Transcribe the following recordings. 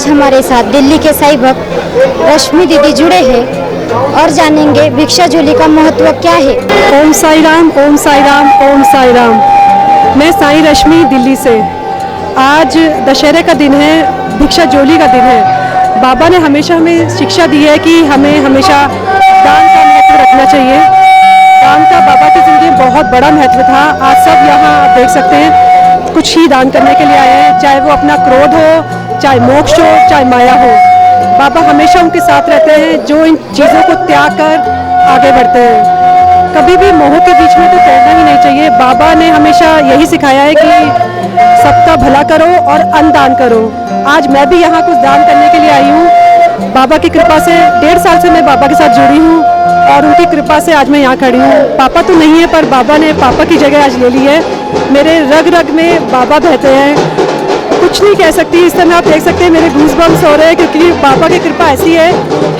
आज हमारे साथ दिल्ली के साईं भक्त रश्मि दीदी जुड़े हैं और जानेंगे भिक्षा झोली का महत्व क्या है। ओम साई राम, ओम साई राम, ओम साई राम। मैं साईं रश्मि दिल्ली से। आज दशहरे का दिन है, भिक्षा झोली का दिन है। बाबा ने हमेशा हमें शिक्षा दी है कि हमें हमेशा दान का महत्व रखना चाहिए। दान का बाबा की जिंदगी में बहुत बड़ा महत्व था। आज सब यहाँ आप देख सकते हैं कुछ ही दान करने के लिए आए हैं, चाहे वो अपना क्रोध हो, चाहे मोक्ष हो, चाहे माया हो। बाबा हमेशा उनके साथ रहते हैं जो इन चीज़ों को त्याग कर आगे बढ़ते हैं। कभी भी मोह के बीच में तो तैरना ही नहीं चाहिए। बाबा ने हमेशा यही सिखाया है कि सबका भला करो और अन्न दान करो। आज मैं भी यहाँ कुछ दान करने के लिए आई हूँ। बाबा की कृपा से 1.5 साल से मैं बाबा के साथ जुड़ी हूँ और उनकी कृपा से आज मैं यहाँ खड़ी हूँ। पापा तो नहीं है पर बाबा ने पापा की जगह आज ले ली है। मेरे रग रग में बाबा बहते हैं। कुछ नहीं कह सकती। इस समय आप देख सकते हैं मेरे गूज़बम्स हो रहे हैं क्योंकि बाबा की कृपा ऐसी है।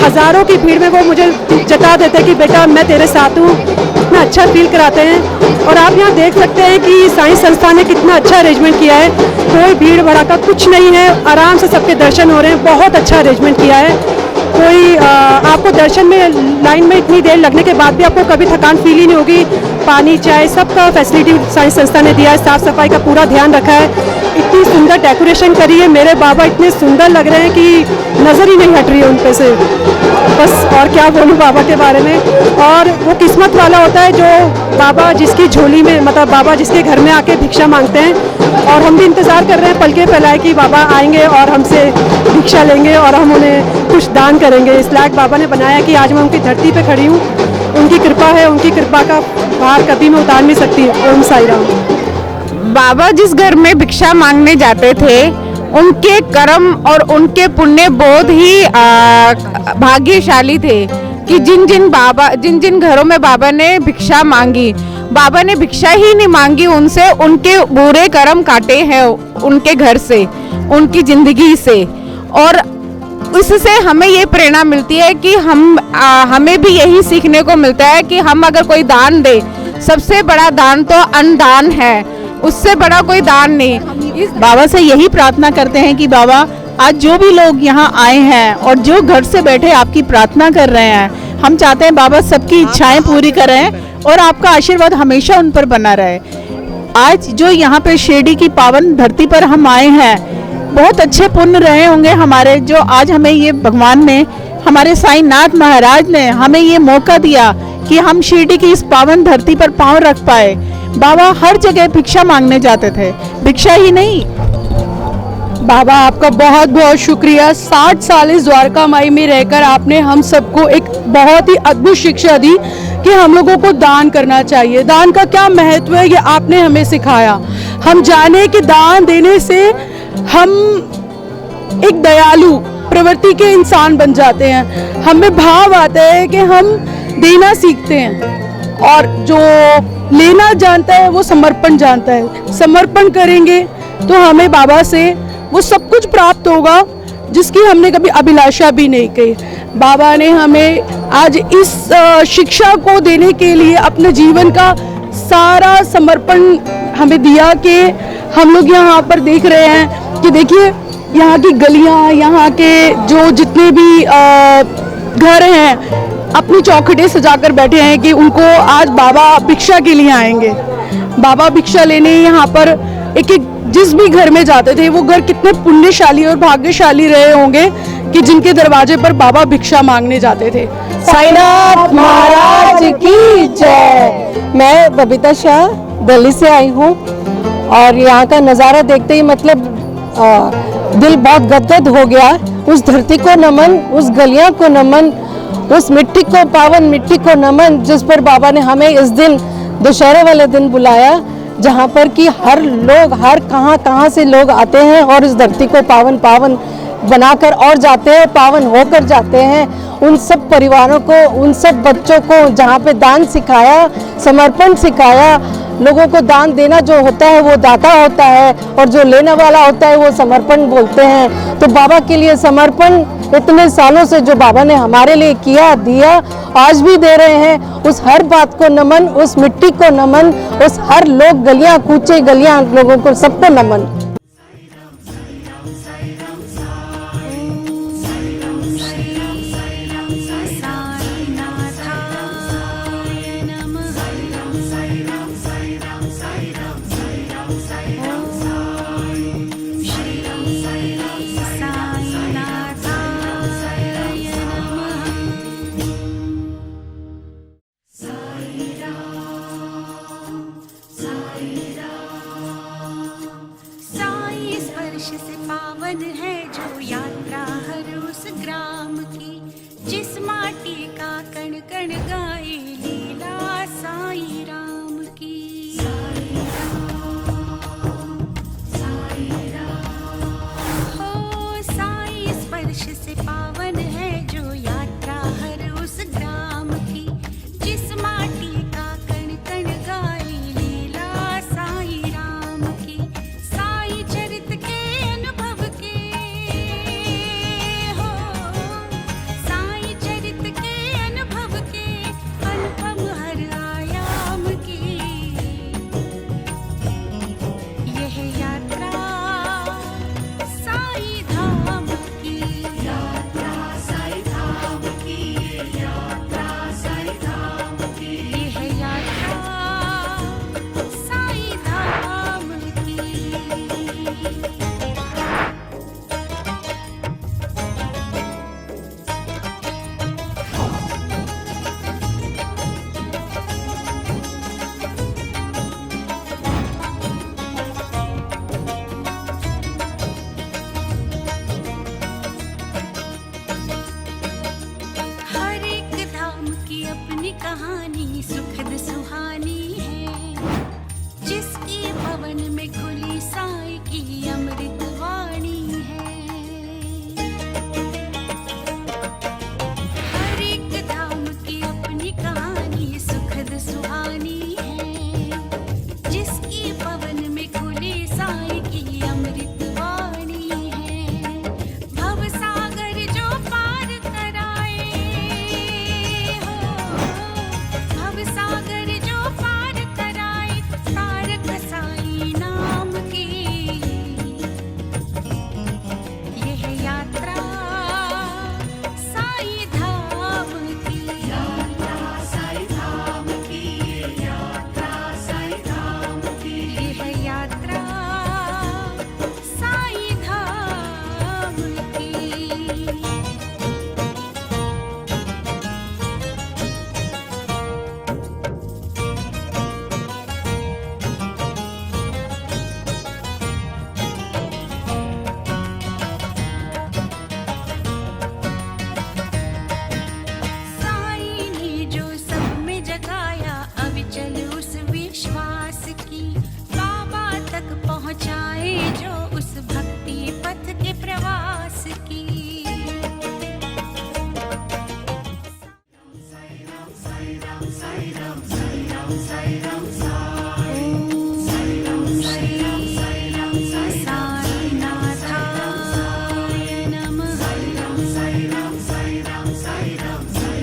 हज़ारों की भीड़ में वो मुझे जता देते हैं कि बेटा मैं तेरे साथ हूँ। इतना अच्छा फील कराते हैं। और आप यहाँ देख सकते हैं कि साईं संस्था ने कितना अच्छा अरेंजमेंट किया है। कोई भीड़ भड़ाका कुछ नहीं है, आराम से सबके दर्शन हो रहे हैं। बहुत अच्छा अरेंजमेंट किया है। कोई आपको दर्शन में लाइन में इतनी देर लगने के बाद भी आपको कभी थकान फील ही नहीं होगी। पानी चाय सबका फैसिलिटी साईं संस्था ने दिया है। साफ़ सफाई का पूरा ध्यान रखा है। इतनी सुंदर डेकोरेशन करी है। मेरे बाबा इतने सुंदर लग रहे हैं कि नज़र ही नहीं हट रही है उन पे से। बस और क्या बोलूँ बाबा के बारे में। और वो किस्मत वाला होता है जो बाबा जिसकी झोली में मतलब बाबा जिसके घर में आके भिक्षा मांगते हैं। और हम भी इंतज़ार कर रहे हैं पलके फैलाए कि बाबा आएंगे और हमसे भिक्षा लेंगे और हम उन्हें कुछ दान करेंगे। इस लायक बाबा ने बनाया कि आज मैं उनकी धरती पे खड़ी हूँ। उनकी कृपा है, उनकी कृपा का भार कभी मैं उतार नहीं सकती। ओम साई राम। बाबा जिस घर में भिक्षा मांगने जाते थे उनके कर्म और उनके पुण्य बहुत ही भाग्यशाली थे कि जिन जिन घरों में बाबा ने भिक्षा मांगी, बाबा ने भिक्षा ही नहीं मांगी उनसे, उनके बुरे कर्म काटे हैं उनके घर से, उनकी जिंदगी से। और इससे हमें ये प्रेरणा मिलती है कि हमें भी यही सीखने को मिलता है कि हम अगर कोई दान दे, सबसे बड़ा दान तो अन्न दान है, उससे बड़ा कोई दान नहीं। इस बाबा से यही प्रार्थना करते हैं कि बाबा आज जो भी लोग यहाँ आए हैं और जो घर से बैठे आपकी प्रार्थना कर रहे हैं, हम चाहते हैं बाबा सबकी इच्छाएं पूरी करें और आपका आशीर्वाद हमेशा उन पर बना रहे। आज जो यहाँ पे शिरडी की पावन धरती पर हम आए हैं, बहुत अच्छे पुण्य रहे होंगे हमारे, जो आज हमें ये भगवान ने, हमारे साईं नाथ महाराज ने हमें ये मौका दिया कि हम शिरडी की इस पावन धरती पर पांव रख पाए। बाबा हर जगह भिक्षा मांगने जाते थे, भिक्षा ही नहीं। बाबा आपका बहुत बहुत शुक्रिया। 60 साल इस द्वारका माई में रहकर आपने हम सबको एक बहुत ही अद्भुत शिक्षा दी कि हम लोगों को दान करना चाहिए। दान का क्या महत्व है ये आपने हमें सिखाया। हम जाने कि दान देने से हम एक दयालु प्रवृत्ति के इंसान बन जाते हैं। हमें भाव आता है कि हम देना सीखते हैं और जो लेना जानता है वो समर्पण जानता है। समर्पण करेंगे तो हमें बाबा से वो सब कुछ प्राप्त होगा जिसकी हमने कभी अभिलाषा भी नहीं की। बाबा ने हमें आज इस शिक्षा को देने के लिए अपने जीवन का सारा समर्पण हमें दिया कि हम लोग यहाँ पर देख रहे हैं कि देखिए यहाँ की गलियाँ, यहाँ के जो जितने भी घर हैं अपनी चौखटें सजाकर बैठे हैं कि उनको आज बाबा भिक्षा के लिए आएंगे। बाबा भिक्षा लेने यहाँ पर एक एक जिस भी घर में जाते थे वो घर कितने पुण्यशाली और भाग्यशाली रहे होंगे कि जिनके दरवाजे पर बाबा भिक्षा मांगने जाते थे। साईनाथ महाराज की जय। मैं बबीता शाह दिल्ली से आई हूँ और यहाँ का नज़ारा देखते ही मतलब दिल बहुत गदगद हो गया। उस धरती को नमन, उस गलियाँ को नमन, उस मिट्टी को, पावन मिट्टी को नमन जिस पर बाबा ने हमें इस दिन दशहरे वाले दिन बुलाया, जहाँ पर कि हर लोग हर कहाँ से लोग आते हैं और इस धरती को पावन पावन बनाकर और जाते हैं, पावन होकर जाते हैं। उन सब परिवारों को, उन सब बच्चों को जहाँ पे दान सिखाया, समर्पण सिखाया। लोगों को दान देना जो होता है वो दाता होता है और जो लेने वाला होता है वो समर्पण बोलते हैं। तो बाबा के लिए समर्पण इतने सालों से जो बाबा ने हमारे लिए किया, दिया, आज भी दे रहे हैं, उस हर बात को नमन, उस मिट्टी को नमन, उस हर लोग गलियां कूचे गलियां लोगों को सबको नमन। से पावन है जो यात्रा हर उस ग्राम की, जिस माटी का कण कण गाए लीला साईं राम की। साईं राम हो साईं स्पर्श से पावन है जो यात्रा हर उस ग्राम की, जिस माटी का कण कण गाए लीला साईं राम की। साईं चरित के अनुभव के हो, साईं चरित के अनुभव के अनुपम हर आयाम की। यह यात्रा साईं धाम की, यात्रा साईं धाम की, यात्रा साईं धाम की। यह यात्रा साईं धाम की। हर एक धाम की अपनी कहानी सुखद सुहानी है, जिसकी पवन में खुली साईं की अमृत